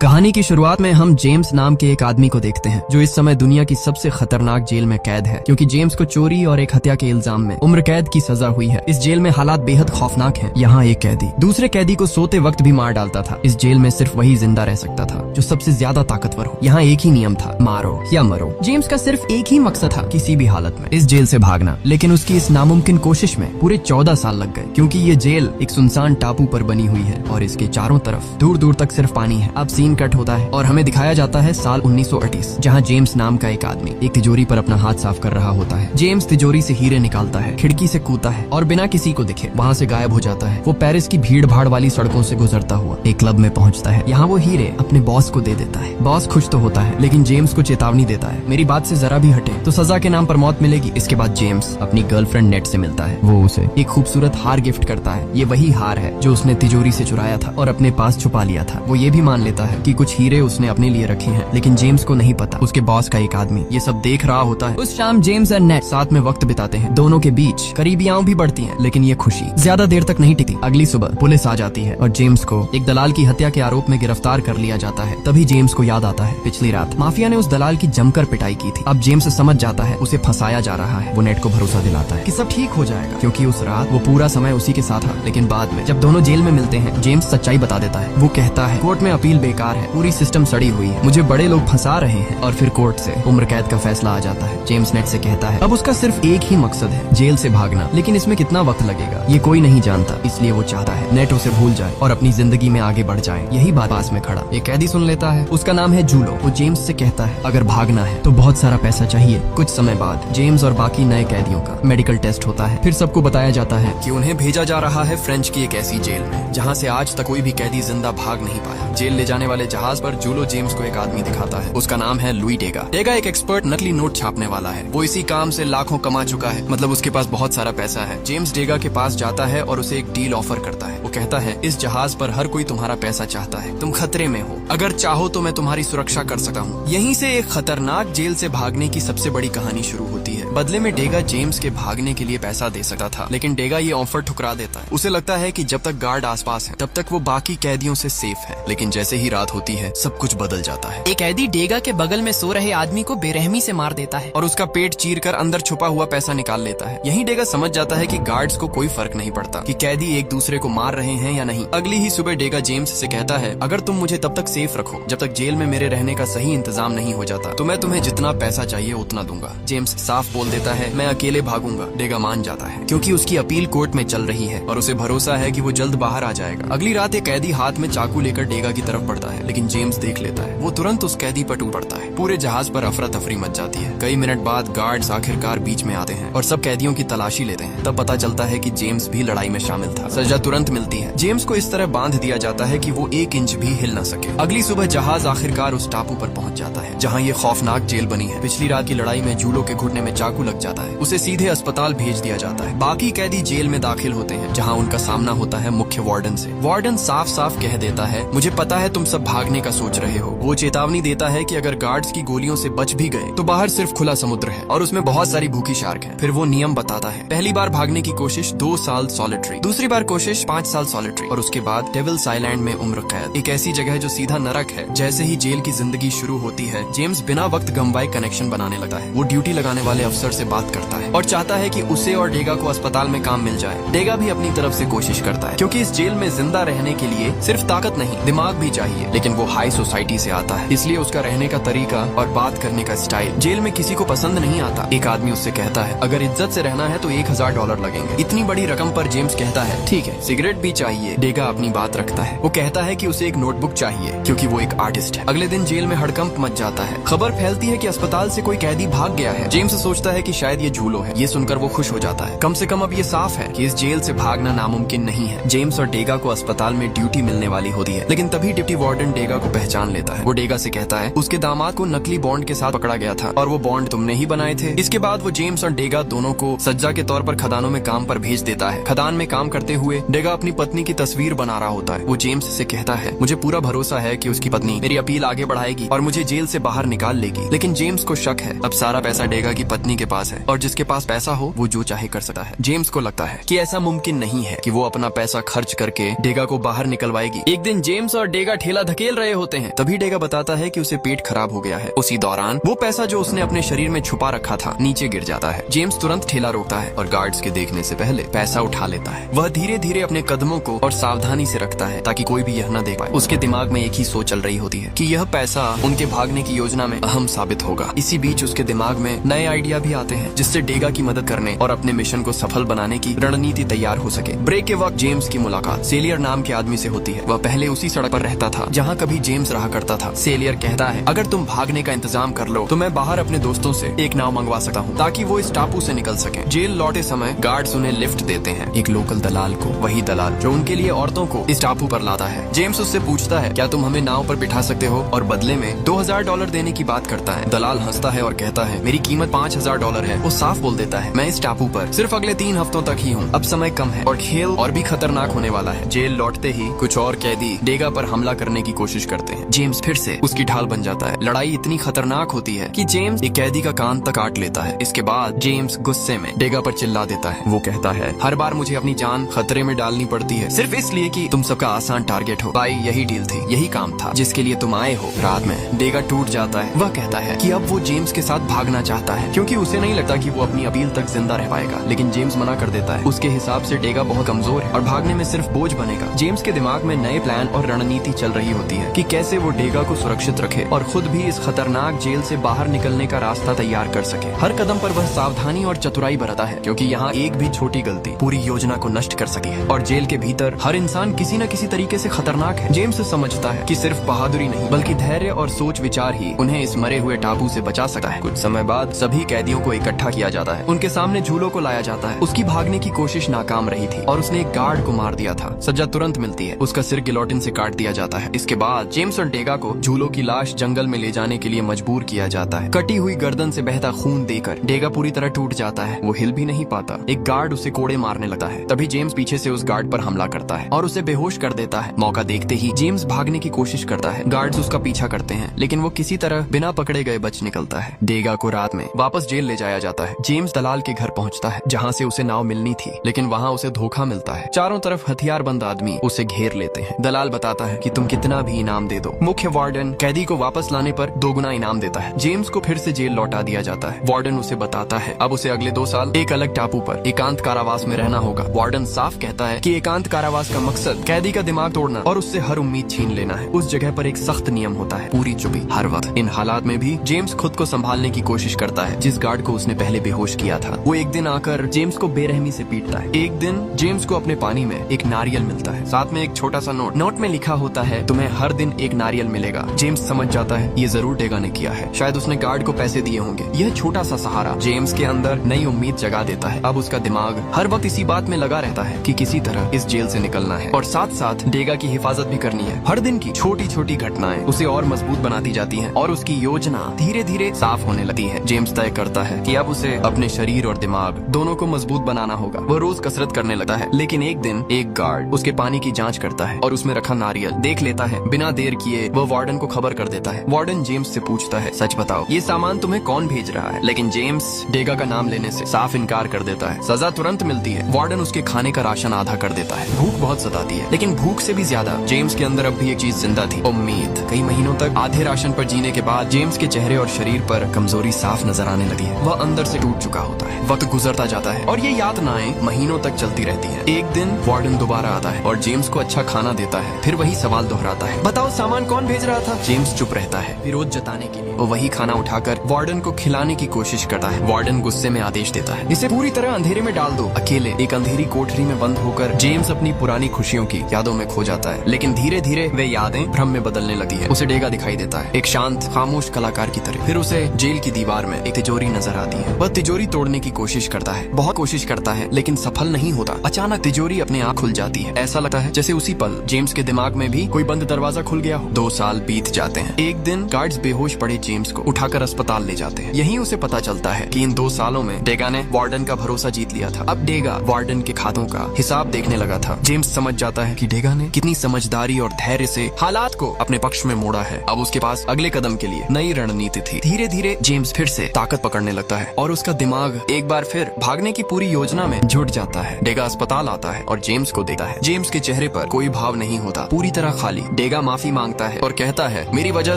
कहानी की शुरुआत में हम जेम्स नाम के एक आदमी को देखते हैं जो इस समय दुनिया की सबसे खतरनाक जेल में कैद है, क्योंकि जेम्स को चोरी और एक हत्या के इल्जाम में उम्र कैद की सजा हुई है। इस जेल में हालात बेहद खौफनाक हैं। यहाँ एक कैदी दूसरे कैदी को सोते वक्त भी मार डालता था। इस जेल में सिर्फ वही जिंदा रह सकता था जो सबसे ज्यादा ताकतवर हो। यहाँ एक ही नियम था, मारो या मरो। जेम्स का सिर्फ एक ही मकसद था, किसी भी हालत में इस जेल से भागना। लेकिन उसकी इस नामुमकिन कोशिश में पूरे 14 साल लग गए, क्योंकि ये जेल एक सुनसान टापू पर बनी हुई है और इसके चारों तरफ दूर दूर तक सिर्फ पानी है। अब सीन कट होता है और हमें दिखाया जाता है साल 1938, जहाँ जेम्स नाम का एक आदमी एक तिजोरी पर अपना हाथ साफ कर रहा होता है। जेम्स तिजोरी से हीरे निकालता है, खिड़की से कूदता है और बिना किसी को दिखे वहाँ से गायब हो जाता है। वो पेरिस की भीड़ भाड़ वाली सड़कों से गुजरता हुआ एक क्लब में पहुँचता है। यहाँ वो हीरे अपने बॉस को दे देता है। बॉस खुश तो होता है, लेकिन जेम्स को चेतावनी देता है, मेरी बात से जरा भी हटे तो सजा के नाम पर मौत मिलेगी। इसके बाद जेम्स अपनी गर्लफ्रेंड नेट से मिलता है। वो उसे एक खूबसूरत हार गिफ्ट करता है। ये वही हार है जो उसने तिजोरी से चुराया था और अपने पास छुपा लिया था। वो ये भी मान लेता है कि कुछ हीरे उसने अपने लिए रखे हैं, लेकिन जेम्स को नहीं पता उसके बॉस का एक आदमी ये सब देख रहा होता है। उस शाम जेम्स और नेट साथ में वक्त बिताते हैं। दोनों के बीच करीबियां भी बढ़ती हैं, लेकिन ये खुशी ज्यादा देर तक नहीं टिकती। अगली सुबह पुलिस आ जाती है और जेम्स को एक दलाल की हत्या के आरोप में गिरफ्तार कर लिया जाता है। तभी जेम्स को याद आता है पिछली रात माफिया ने उस दलाल की जमकर पिटाई की थी। अब जेम्स समझ जाता है उसे फंसाया जा रहा है। वो नेट को भरोसा दिलाता है कि सब ठीक हो जाएगा, क्योंकि उस रात वो पूरा समय उसी के साथ था। लेकिन बाद में जब दोनों जेल में मिलते हैं, जेम्स सच्चाई बता देता है। वो कहता है कोर्ट में अपील बेकार है, पूरी सिस्टम सड़ी हुई है, मुझे बड़े लोग फंसा रहे हैं। और फिर कोर्ट से उम्र कैद का फैसला आ जाता है। जेम्स नेट से कहता है अब उसका सिर्फ एक ही मकसद है, जेल से भागना। लेकिन इसमें कितना वक्त लगेगा ये कोई नहीं जानता, इसलिए वो चाहता है नेट उसे भूल जाए और अपनी जिंदगी में आगे बढ़ जाए। यही बात पास में खड़ा एक कैदी सुन लेता है। उसका नाम है जूलो। वो जेम्स से कहता है अगर भागना है तो बहुत सारा पैसा चाहिए। कुछ समय बाद जेम्स और बाकी नए कैदियों का मेडिकल टेस्ट होता है। फिर सबको बताया जाता है कि उन्हें भेजा जा रहा है फ्रेंच की एक ऐसी जेल में जहाँ से आज तक कोई भी कैदी जिंदा भाग नहीं पाया। जेल ले जाने वाले जहाज पर जूलो जेम्स को एक आदमी दिखाता है। उसका नाम है लुई डेगा। डेगा एक एक्सपर्ट नकली नोट छापने वाला है। वो इसी काम से लाखों कमा चुका है, मतलब उसके पास बहुत सारा पैसा है। जेम्स डेगा के पास जाता है और उसे एक डील ऑफर करता है। वो कहता है इस जहाज पर हर कोई तुम्हारा पैसा चाहता है, तुम खतरे में हो, अगर चाहो तो मैं तुम्हारी सुरक्षा कर सकता हूँ। यहीं से एक खतरनाक जेल से भागने की सबसे बड़ी कहानी शुरू होती है। बदले में डेगा जेम्स के भागने के लिए पैसा दे सकता था, लेकिन डेगा ये ऑफर ठुकरा देता है। उसे लगता है कि जब तक गार्ड आसपास है तब तक वो बाकी कैदियों से सेफ है। लेकिन जैसे ही रात होती है सब कुछ बदल जाता है। एक कैदी डेगा के बगल में सो रहे आदमी को बेरहमी से मार देता है और उसका पेट चीरकर अंदर छुपा हुआ पैसा निकाल लेता है। यही डेगा समझ जाता है कि गार्ड्स को कोई फर्क नहीं पड़ता कि कैदी एक दूसरे को मार रहे हैं या नहीं। अगली ही सुबह डेगा जेम्स से कहता है अगर तुम मुझे तब तक सेफ रखो जब तक जेल में मेरे रहने का सही इंतजाम नहीं हो जाता, तो मैं तुम्हें जितना पैसा चाहिए उतना दूंगा। जेम्स साफ बोल देता है मैं अकेले भागूंगा। डेगा मान जाता है क्योंकि उसकी अपील कोर्ट में चल रही है और उसे भरोसा है कि वो जल्द बाहर आ जाएगा। अगली रात एक कैदी हाथ में चाकू लेकर डेगा की तरफ बढ़ता है, लेकिन जेम्स देख लेता है। वो तुरंत उस कैदी पर टूट पड़ता है। पूरे जहाज पर अफरा तफरी मच जाती है। कई मिनट बाद गार्ड्स आखिरकार बीच में आते हैं और सब कैदियों की तलाशी लेते हैं। तब पता चलता है कि जेम्स भी लड़ाई में शामिल था। सजा तुरंत मिलती है। जेम्स को इस तरह बांध दिया जाता है कि वो 1 इंच भी हिल न सके। अगली सुबह जहाज आखिरकार उस टापू पर पहुंच जाता है जहां ये खौफनाक जेल बनी है। पिछली रात की लड़ाई में जूलो के घुटने में चाकू लग जाता है। उसे सीधे अस्पताल भेज दिया जाता है। बाकी कैदी जेल में दाखिल होते हैं जहां उनका सामना होता है मुख्य वार्डन से। वार्डन साफ साफ कह देता है मुझे पता है तुम सब भागने का सोच रहे हो। वो चेतावनी देता है कि अगर गार्ड्स की गोलियों से बच भी गए तो बाहर सिर्फ खुला समुद्र है और उसमें बहुत सारी भूखी शार्क है। फिर वो नियम बताता है पहली बार भागने की कोशिश 2 साल सॉलिटरी, दूसरी बार कोशिश 5 साल सॉलिटरी और उसके बाद डेविल्स आइलैंड में उम्र कैद। एक ऐसी जगह जो सीधा नरक है। जैसे ही जेल की जिंदगी शुरू होती है, जेम्स बिना वक्त गंवाए कनेक्शन बनाने लगता है। वो ड्यूटी लगाने वाले अफसर से बात करता है और चाहता है कि उसे और डेगा को अस्पताल में काम मिल जाए। डेगा भी अपनी तरफ से कोशिश करता है, क्योंकि इस जेल में जिंदा रहने के लिए सिर्फ ताकत नहीं दिमाग भी चाहिए। लेकिन वो हाई सोसाइटी से आता है, इसलिए उसका रहने का तरीका और बात करने का स्टाइल जेल में किसी को पसंद नहीं आता। एक आदमी उससे कहता है अगर इज्जत से रहना है तो $1000 लगेंगे। इतनी बड़ी रकम पर जेम्स कहता है ठीक है, सिगरेट भी चाहिए। डेगा अपनी बात रखता है। वो कहता है कि उसे एक नोटबुक चाहिए क्योंकि वो एक आर्टिस्ट है। अगले दिन जेल में हड़कंप मच जाता है। खबर फैलती है कि अस्पताल से कोई कैदी भाग गया है। जेम्स सोचता है कि शायद ये जूलो है। ये सुनकर वो खुश हो जाता है। कम से कम अब ये साफ है कि इस जेल से भागना नामुमकिन नहीं है। जेम्स और डेगा को अस्पताल में ड्यूटी मिलने वाली होती है, लेकिन तभी डिप्टी वार्डन डेगा को पहचान लेता है। वो डेगा से कहता है उसके दामाद को नकली बॉन्ड के साथ पकड़ा गया था और वो बॉन्ड तुमने ही बनाए थे। इसके बाद वो जेम्स और डेगा दोनों को सज्जा के तौर पर खदानों में काम पर भेज देता है। खदान में काम करते हुए डेगा अपनी पत्नी की तस्वीर बना रहा होता है। वो जेम्स से कहता है, मुझे पूरा भरोसा है कि उसकी पत्नी मेरी अपील आगे बढ़ाएगी और मुझे जेल से बाहर निकाल लेगी। लेकिन जेम्स को शक है, अब सारा पैसा डेगा की पत्नी के पास है और जिसके पास पैसा हो वो जो चाहे कर सकता है। जेम्स को लगता है कि ऐसा मुमकिन नहीं है कि वो अपना पैसा खर्च करके डेगा को बाहर निकलवाएगी। एक दिन जेम्स और डेगा ठेला धकेल रहे होते हैं, तभी डेगा बताता है कि उसे पेट खराब हो गया है। उसी दौरान वो पैसा जो उसने अपने शरीर में छुपा रखा था नीचे गिर जाता है। जेम्स तुरंत ठेला रोकता है और गार्ड्स के देखने से पहले पैसा उठा लेता है। वह धीरे धीरे अपने कदमों को और सावधानी से रखता है ताकि कोई भी यह न देख पाए। उसके दिमाग में एक ही सोच चल रही होती है कि यह पैसा उनके भागने की योजना में अहम साबित होगा। इसी बीच उसके दिमाग में नए आइडिया भी आते हैं जिससे डेगा की मदद करने और अपने मिशन को सफल बनाने की रणनीति तैयार हो सके। ब्रेक के वक्त जेम्स की मुलाकात सेलियर नाम के आदमी से होती है। वह पहले उसी सड़क पर रहता था जहाँ कभी जेम्स रहा करता था। सेलियर कहता है, अगर तुम भागने का इंतजाम कर लो तो मैं बाहर अपने दोस्तों से एक नाव मंगवा सकता हूँ ताकि वो इस टापू से निकल सके। जेल लौटे समय गार्ड्स उन्हें लिफ्ट देते हैं एक लोकल दलाल को, वही दलाल जो उनके लिए औरतों को इस टापू पर लाता है। जेम्स उससे पूछता है, क्या तुम हमें नाव पर बिठा सकते हो, और बदले में $2000 देने की बात करता है। दलाल हंसता है और कहता है, मेरी कीमत $5000 है। वो साफ बोल देता है, मैं इस टापू पर सिर्फ अगले 3 हफ्तों तक ही हूँ, अब समय कम है और खेल और भी खतरनाक होने वाला है। जेल लौटते ही कुछ और कैदी डेगा पर हमला करने की कोशिश करते हैं। जेम्स फिर से उसकी ढाल बन जाता है। लड़ाई इतनी खतरनाक होती है कि जेम्स एक कैदी का कान तक काट लेता है। इसके बाद जेम्स गुस्से में डेगा पर चिल्ला देता है। वो कहता है, हर बार मुझे अपनी जान खतरे में डालनी पड़ती है सिर्फ इसलिए कि तुम सबका आसान टारगेट हो। भाई यही डील थी, यही काम था जिसके लिए तुम आए हो। रात में डेगा टूट जाता है। वह कहता है कि अब वो जेम्स के साथ भागना चाहता है क्योंकि उसे नहीं लगता कि वो अपनी अपील तक जिंदा रह पाएगा। लेकिन जेम्स मना कर देता है। उसके हिसाब से डेगा बहुत कमजोर है और भागने में सिर्फ बोझ बनेगा। जेम्स के दिमाग में नए प्लान और रणनीति चल रही होती है कि कैसे वो डेगा को सुरक्षित रखे और खुद भी इस खतरनाक जेल से बाहर निकलने का रास्ता तैयार कर सके। हर कदम पर वह सावधानी और चतुराई बरता है क्योंकि यहाँ एक भी छोटी गलती पूरी योजना को नष्ट कर सकी है। और जेल के भीतर हर इंसान किसी न किसी तरीके से खतरनाक है। जेम्स समझता है कि सिर्फ बहादुरी नहीं बल्कि धैर्य और सोच विचार ही उन्हें इस मरे हुए टापू से बचा सकता है। कुछ समय बाद सभी कैदियों को इकट्ठा किया जाता है। उनके सामने झूलों को लाया जाता है। उसकी भागने की कोशिश नाकाम रही थी और उसने एक गार्ड को मार दिया था। सजा तुरंत मिलती है। उसका सिर गिलोटिन से काट दिया जाता है। इसके बाद जेम्स और डेगा को झूलों की लाश जंगल में ले जाने के लिए मजबूर किया जाता है। कटी हुई गर्दन से बहता खून देकर डेगा पूरी तरह टूट जाता है। वो हिल भी नहीं पाता। एक गार्ड उसे कोड़े मारने लगता है। तभी जेम्स पीछे से उस गार्ड पर हमला करता है और उसे बेहोश कर देता है। मौका देखते ही जेम्स भागने की कोशिश करता है। गार्ड्स उसका पीछा करते हैं लेकिन वो किसी तरह बिना पकड़े गए बच निकलता है। डेगा को रात में वापस जेल ले जाया जाता है। जेम्स दलाल के घर पहुंचता है जहां से उसे नाव मिलनी थी, लेकिन वहां उसे धोखा मिलता है। चारों तरफ हथियारबंद आदमी उसे घेर लेते हैं। दलाल बताता है कि तुम कितना भी इनाम दे दो, मुख्य वार्डन कैदी को वापस लाने पर 2 गुना इनाम देता है। जेम्स को फिर से जेल लौटा दिया जाता है। वार्डन उसे बताता है अब उसे अगले 2 साल एक अलग टापू पर एकांत कारावास में रहना होगा। वार्डन साफ कहता है कि एकांत कारावास का मकसद कैदी का दिमाग तोड़ना और उससे हर उम्मीद छीन लेना है। उस जगह पर एक सख्त नियम होता है, पूरी चुप्पी हर वक्त। इन हालात में भी जेम्स खुद को संभालने की कोशिश करता है। जिस गार्ड को उसने पहले बेहोश किया था वो एक दिन आकर जेम्स को बेरहमी से पीटता है। एक दिन जेम्स को अपने पानी में एक नारियल मिलता है, साथ में एक छोटा सा नोट में लिखा होता है, तुम्हें हर दिन एक नारियल मिलेगा। जेम्स समझ जाता है ये जरूर डेगा ने किया है, शायद उसने गार्ड को पैसे दिए होंगे। यह छोटा सा सहारा जेम्स के अंदर नई उम्मीद जगा देता है। अब उसका दिमाग हर वक्त इसी बात में लगा रहता है कि किसी तरह इस जेल से निकलना है और साथ साथ डेगा की हिफाजत भी करनी है। हर दिन की छोटी छोटी घटनाएं उसे और मजबूत बनाती जाती हैं और उसकी योजना धीरे धीरे साफ होने लगती है। जेम्स तय करता है कि अब उसे अपने शरीर और दिमाग दोनों को मजबूत बनाना होगा। वो रोज कसरत करने लगता है। लेकिन एक दिन एक गार्ड उसके पानी की जांच करता है और उसमें रखा नारियल देख लेता है। बिना देर किए वो वार्डन को खबर कर देता है। वार्डन जेम्स से पूछता है, सच बताओ ये सामान तुम्हें कौन भेज रहा है? लेकिन जेम्स डेगा का नाम लेने से साफ इनकार कर देता है। सजा तुरंत मिलती है। वार्डन उसके खाने का राशन आधा कर देता है। भूख बहुत सताती है, लेकिन भूख से भी ज्यादा जेम्स के अंदर अब भी एक चीज जिंदा थी, उम्मीद। कई महीनों तक आधे राशन पर जीने के बाद जेम्स के चेहरे और शरीर पर कमजोरी साफ नजर आने लगी है। वह अंदर से टूट चुका होता है। वक्त गुजरता जाता है और ये यातनाएं महीनों तक चलती रहती है। एक दिन वार्डन दोबारा आता है और जेम्स को अच्छा खाना देता है। फिर वही सवाल दोहराता है, बताओ सामान कौन भेज रहा था? जेम्स चुप रहता है। विरोध जताने के लिए वो वही खाना उठाकर वार्डन को खिलाने की कोशिश करता है। वार्डन गुस्से में आदेश देता है, इसे पूरी तरह अंधेरे में डाल दो। अकेले एक अंधेरी कोठरी में बंद होकर जेम्स अपनी पुरानी खुशियों की यादों में खो जाता है। लेकिन धीरे धीरे वे यादें भ्रम में बदलने लगती है। उसे डेगा दिखाई देता है, एक शांत खामोश कलाकार की तरह। फिर उसे जेल की दीवार में एक तिजोरी नजर आती है। वह तिजोरी तोड़ने की कोशिश करता है, बहुत कोशिश करता है, लेकिन सफल नहीं होता। अचानक तिजोरी अपने आप खुल जाती है। ऐसा लगता है जैसे उसी पल जेम्स के दिमाग में भी कोई बंद दरवाजा खुल गया हो। 2 साल बीत जाते हैं। एक दिन गार्ड्स बेहोश पड़े जेम्स को उठाकर अस्पताल ले जाते हैं। यहीं उसे पता चलता है कि इन 2 सालों में डेगा ने वार्डन का भरोसा जीत लिया था। अब डेगा वार्डन के खातों का हिसाब देखने लगा था। जेम्स समझ जाता है कि डेगा ने कितनी समझदारी और धैर्य से हालात को अपने पक्ष में मोड़ा है। अब उसके पास अगले कदम के लिए नई रणनीति थी। धीरे धीरे जेम्स फिर से ताकत पकड़ने लगता है और उसका दिमाग एक बार फिर भागने की पूरी योजना में जुट जाता है। डेगा अस्पताल आता है और जेम्स को देखता है। जेम्स के चेहरे पर कोई भाव नहीं होता, पूरी तरह खाली। डेगा माफी मांगता है और कहता है, मेरी वजह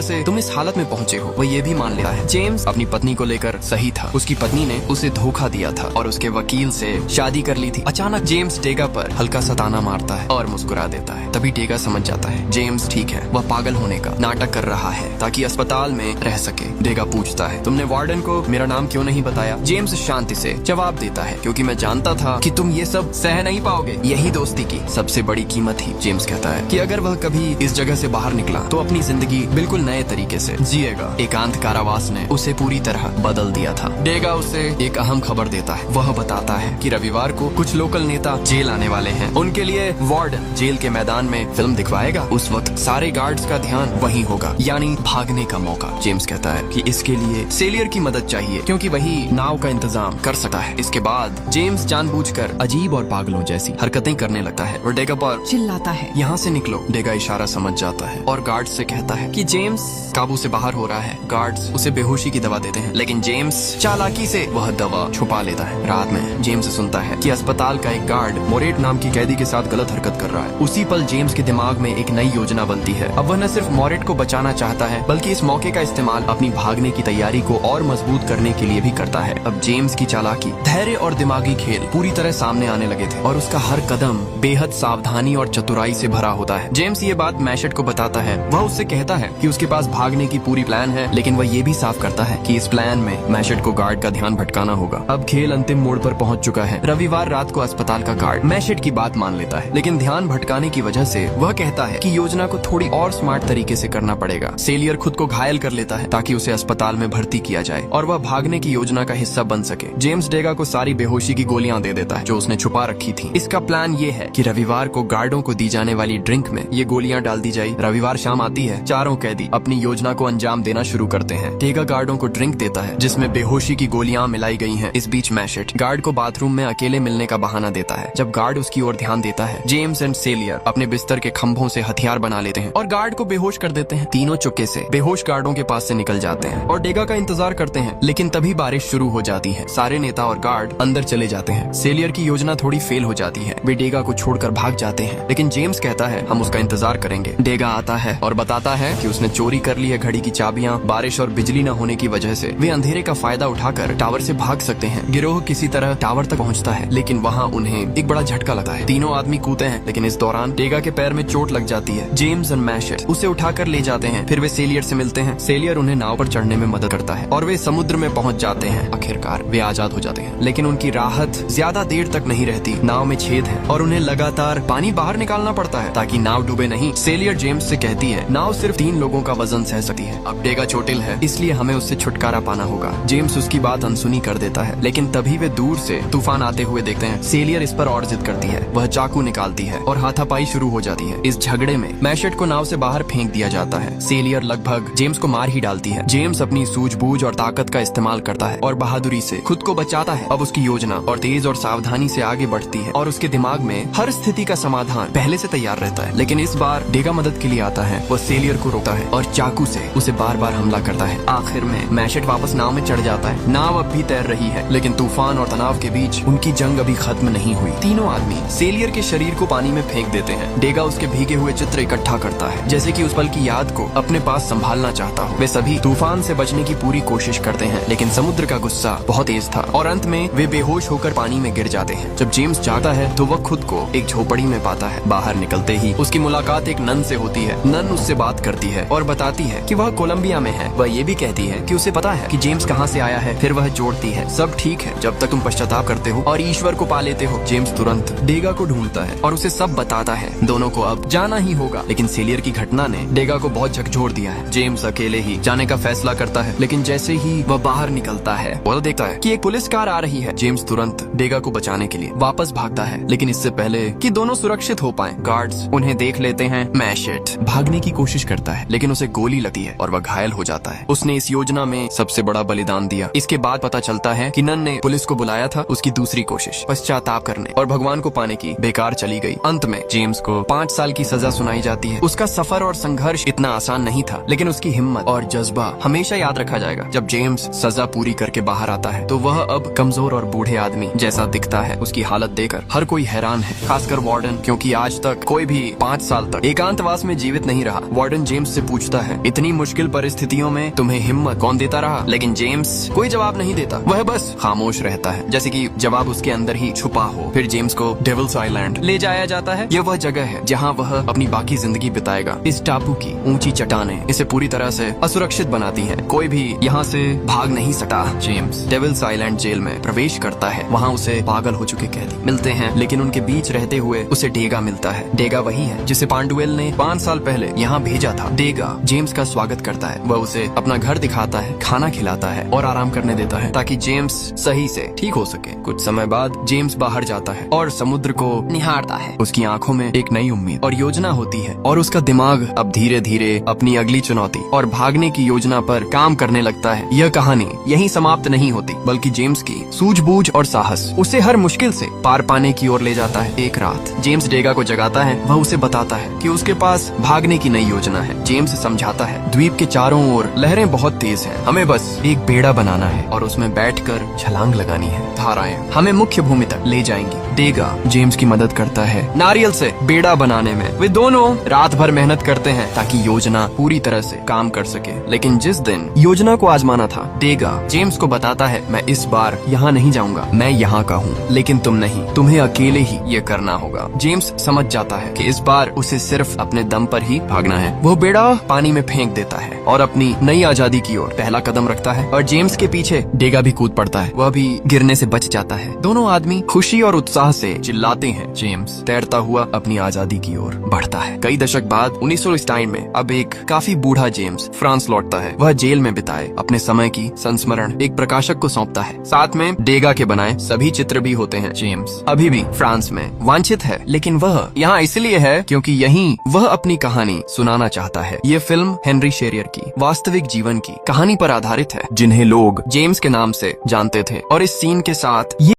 से तुम इस हालत में पहुंचे हो। वह ये भी मान लेता है जेम्स अपनी पत्नी को लेकर सही था। उसकी पत्नी ने उसे धोखा दिया था और उसके वकील से शादी कर ली थी। अचानक जेम्स डेगा पर हल्का सा ताना मारता है और मुस्कुरा देता है। तभी डेगा समझ जाता है जेम्स ठीक है, वह पागल होने का नाटक कर रहा है ताकि अस्पताल में रह सके। डेगा पूछता है, तुमने वार्डन को मेरा नाम क्यों नहीं बताया? जेम्स शांति से जवाब देता है, क्योंकि मैं जानता था कि तुम ये सब सह नहीं पाओगे। यही दोस्ती की सबसे बड़ी कीमत थी। जेम्स कहता है कि अगर वह कभी इस जगह से बाहर निकला तो अपनी जिंदगी बिल्कुल नए तरीके से जिएगा। एकांत कारावास ने उसे पूरी तरह बदल दिया था। डेगा उसे एक अहम खबर देता है। वह बताता है कि रविवार को कुछ लोकल नेता जेल आने वाले हैं। उनके लिए वार्डन जेल के मैदान में फिल्म दिखवाएगा। उस वक्त सारे गार्ड्स का ध्यान वही होगा, यानी भागने का मौका। जेम्स कहता है कि इसके लिए सेलियर की मदद चाहिए, क्योंकि वही नाव का इंतजाम कर सकता है। इसके बाद जेम्स जानबूझकर अजीब और पागलों जैसी हरकतें करने लगता है और डेगा पर चिल्लाता है, यहाँ से निकलो। डेगा इशारा समझ जाता है और गार्ड से कहता है कि जेम्स काबू से बाहर हो रहा है। गार्ड्स उसे बेहोशी की दवा देते हैं, लेकिन जेम्स चालाकी से वह दवा छुपा लेता है। रात में जेम्स सुनता है कि अस्पताल का एक गार्ड मोरेट नाम की कैदी के साथ गलत हरकत कर रहा है। उसी पल जेम्स के दिमाग में एक नई योजना बनती है। अब वह न सिर्फ मोरेट को बचाना चाहता है, बल्कि इस मौके का इस्तेमाल अपनी भागने की तैयारी को और मजबूत करने के लिए भी करता है। अब जेम्स की चालाकी, धैर्य और दिमागी खेल पूरी तरह सामने आने लगे थे और उसका हर कदम बेहद सावधानी और चतुराई से भरा होता है। जेम्स ये बात मैशेट को बताता है। वह उससे कहता है कि उसके पास भागने की पूरी प्लान है, लेकिन वह ये भी साफ करता है कि इस प्लान में मैशेट को गार्ड का ध्यान भटकाना होगा। अब खेल अंतिम मोड़ पर पहुंच चुका है। रविवार रात को अस्पताल का गार्ड मैशेट की बात मान लेता है, लेकिन ध्यान भटकाने की वजह से वह कहता है कि योजना को थोड़ी और स्मार्ट तरीके से करना पड़ेगा। सेलियर खुद को घायल कर लेता है ताकि उसे अस्पताल में भर्ती किया जाए और वह भागने की योजना का हिस्सा बन सके। जेम्स डेगा को सारी बेहोशी की गोलियां दे देता है जो उसने छुपा रखी थी। इसका प्लान ये है कि रविवार को गार्डों को दी जाने वाली ड्रिंक में ये गोलियां डाल दी जाए। रविवार शाम आती है। चारों कैदी अपनी योजना को अंजाम देना शुरू करते हैं। डेगा गार्डों को ड्रिंक देता है जिसमें बेहोशी की गोलियां मिलाई गई हैं। इस बीच मैशेट गार्ड को बाथरूम में अकेले मिलने का बहाना देता है। जब गार्ड उसकी ओर ध्यान देता है, जेम्स एंड सेलियर अपने बिस्तर के खंभों से हथियार बना लेते हैं और गार्ड को बेहोश कर देते हैं। तीनों चुपके से बेहोश गार्डों के पास से निकल जाते हैं और डेगा का इंतजार करते हैं, लेकिन तभी बारिश शुरू हो जाती है। सारे नेता और गार्ड अंदर चले जाते हैं। सेलियर की योजना थोड़ी फेल हो जाती है। वे डेगा को छोड़कर भाग जाते हैं, लेकिन जेम्स कहता है हम उसका इंतजार करेंगे। डेगा आता है और बताता है कि उसने चोरी कर ली है घड़ी की चाबियां। बारिश और बिजली न होने की वजह से वे अंधेरे का फायदा उठाकर टावर से भाग सकते हैं। गिरोह किसी तरह टावर तक पहुंचता है, लेकिन वहां उन्हें एक बड़ा झटका लगता है। तीनों आदमी कूदते हैं, लेकिन इस दौरान डेगा के पैर में चोट लग जाती है। जेम्स और मैशेट उसे उठाकर ले जाते हैं। फिर वे सेलियर से मिलते हैं। सेलियर उन्हें नाव पर चढ़ने में मदद करता है और वे समुद्र में पहुंच जाते हैं। आखिरकार वे आजाद हो जाते हैं, लेकिन उनकी राहत ज्यादा देर तक नहीं रहती। नाव में छेद है और उन्हें लगातार पानी बाहर निकालना पड़ता है ताकि नाव डूबे नहीं। सेलियर जेम्स से कहती है नाव सिर्फ 3 लोगों का वजन सह सकती है। अब डेगा चोटिल है, इसलिए हमें उससे छुटकारा पाना होगा। जेम्स उसकी बात अनसुनी कर देता है, लेकिन तभी वे दूर से तूफान आते हुए देखते हैं। सेलियर इस पर और जिद करती है। वह चाकू निकालती है और हाथापाई शुरू हो जाती है। इस झगड़े में मैशेट को नाव से बाहर फेंक दिया जाता है। सेलियर लगभग जेम्स को मार ही डालती है। जेम्स अपनी सूझबूझ और ताकत का इस्तेमाल करता है और बहादुरी से खुद को बचाता है। अब उसकी योजना और तेज और सावधानी से आगे बढ़ती है और उसके दिमाग में हर स्थिति का समाधान पहले से तैयार रहता है। लेकिन इस बार डेगा मदद के लिए आता है। वह सेलियर को रोकता है और चाकू से उसे बार बार हमला करता है। आखिर में मैशेट वापस नाव में चढ़ जाता है। नाव अब भी तैर रही है, लेकिन तूफान और तनाव के बीच उनकी जंग अभी खत्म नहीं हुई। तीनों आदमी सेलियर के शरीर को पानी में फेंक देते हैं। डेगा उसके भीगे हुए चित्र इकट्ठा करता है, जैसे कि उस पल की याद को अपने पास संभालना चाहता हो। वे सभी तूफान से बचने की पूरी कोशिश करते हैं, लेकिन समुद्र का गुस्सा बहुत तेज था और अंत में वे बेहोश होकर पानी में गिर जाते हैं। जब जेम्स जागता है तो वह खुद को एक झोपड़ी में पाता है। बाहर निकलते ही उसकी मुलाकात एक नन से होती है। नन उससे बात करती है और बताती है कि वह कोलंबिया में है। वह ये भी कहती है कि उसे पता है कि जेम्स कहाँ से आया है। फिर वह जोड़ती है, सब ठीक है जब तक तुम पश्चाताप करते हो और ईश्वर को पा लेते हो। जेम्स तुरंत डेगा को ढूंढता है और उसे सब बताता है। दोनों को अब जाना ही होगा, लेकिन सेलियर की घटना ने डेगा को बहुत झकझोर दिया है। जेम्स अकेले ही जाने का फैसला करता है, लेकिन जैसे ही वह बाहर निकलता है वह देखता है कि एक पुलिस कार आ रही है। जेम्स तुरंत डेगा को बचाने के लिए वापस भागता है, लेकिन इससे पहले कि दोनों सुरक्षित हो पाएं, गार्ड्स उन्हें देख लेते हैं। मैशेट भागने की कोशिश करता है, लेकिन उसे गोली लगती है और वह घायल हो जाता है। उसने इस योजना में सबसे बड़ा बलिदान दिया। इसके बाद पता चलता है कि नन ने पुलिस को बुलाया था उसकी दूसरी कोशिश पश्चाताप करने और भगवान को पाने जाने की बेकार चली गई। अंत में जेम्स को 5 साल की सजा सुनाई जाती है। उसका सफर और संघर्ष इतना आसान नहीं था, लेकिन उसकी हिम्मत और जज्बा हमेशा याद रखा जाएगा। जब जेम्स सजा पूरी करके बाहर आता है तो वह अब कमजोर और बूढ़े आदमी जैसा दिखता है। उसकी हालत देखकर हर कोई हैरान है, खासकर वार्डन, क्योंकि आज तक कोई भी 5 साल तक एकांतवास में जीवित नहीं रहा। वार्डन जेम्स से पूछता है, इतनी मुश्किल परिस्थितियों में तुम्हें हिम्मत कौन देता रहा? लेकिन जेम्स कोई जवाब नहीं देता, वह बस खामोश रहता है, जैसे कि जवाब उसके अंदर ही छुपा हो। फिर जेम्स को डेविल्स आइलैंड ले जाया जाता है। यह वह जगह है जहाँ वह अपनी बाकी जिंदगी बिताएगा। इस टापू की ऊंची चट्टानें इसे पूरी तरह से असुरक्षित बनाती हैं। कोई भी यहाँ से भाग नहीं सकता। जेम्स डेविल्स आइलैंड जेल में प्रवेश करता है। वहाँ उसे पागल हो चुके कैदी मिलते हैं, लेकिन उनके बीच रहते हुए उसे डेगा मिलता है। डेगा वही है जिसे पांडुएल ने 5 साल पहले यहाँ भेजा था। डेगा जेम्स का स्वागत करता है। वह उसे अपना घर दिखाता है, खाना खिलाता है और आराम करने देता है ताकि जेम्स सही से ठीक हो सके। कुछ समय बाद जेम्स बाहर जाता है और समुद्र को निहारता है। उसकी आंखों में एक नई उम्मीद और योजना होती है और उसका दिमाग अब धीरे धीरे अपनी अगली चुनौती और भागने की योजना पर काम करने लगता है। यह कहानी यहीं समाप्त नहीं होती, बल्कि जेम्स की सूझबूझ और साहस उसे हर मुश्किल से पार पाने की ओर ले जाता है। एक रात जेम्स डेगा को जगाता है। वह उसे बताता है कि उसके पास भागने की नई योजना है। जेम्स समझाता है, द्वीप के चारों ओर लहरें बहुत तेज हैं, हमें बस एक बेड़ा बनाना है और उसमें बैठकर छलांग लगानी है। धाराएं हमें मुख्य भूमि तक ले जाएंगी। डेगा जेम्स की मदद करता है नारियल से बेड़ा बनाने में। वे दोनों रात भर मेहनत करते हैं ताकि योजना पूरी तरह से काम कर सके। लेकिन जिस दिन योजना को आजमाना था, डेगा जेम्स को बताता है, मैं इस बार यहाँ नहीं जाऊंगा, मैं यहाँ का हूँ, लेकिन तुम नहीं, तुम्हें अकेले ही ये करना होगा। जेम्स समझ जाता है कि इस बार उसे सिर्फ अपने दम पर ही भागना है। वो बेड़ा पानी में फेंक देता है और अपनी नई आजादी की ओर पहला कदम रखता है और जेम्स के पीछे डेगा भी कूद पड़ता है। वह भी गिरने से बच जाता है। दोनों आदमी खुशी और उत्साह से चिल्लाते हैं। जेम्स तैरता हुआ अपनी आजादी की ओर बढ़ता है। कई दशक बाद 1900 में अब एक काफी बूढ़ा जेम्स फ्रांस लौटता है। वह जेल में बिताए अपने समय की संस्मरण एक प्रकाशक को सौंपता है। साथ में डेगा के बनाए सभी चित्र भी होते हैं। जेम्स अभी भी फ्रांस में वांछित है, लेकिन वह यहाँ इसलिए है क्योंकि यहीं वह अपनी कहानी सुनाना चाहता है। ये फिल्म हेनरी शेरियर की वास्तविक जीवन की कहानी पर आधारित है, जिन्हें लोग जेम्स के नाम से जानते थे। और इस सीन के साथ ये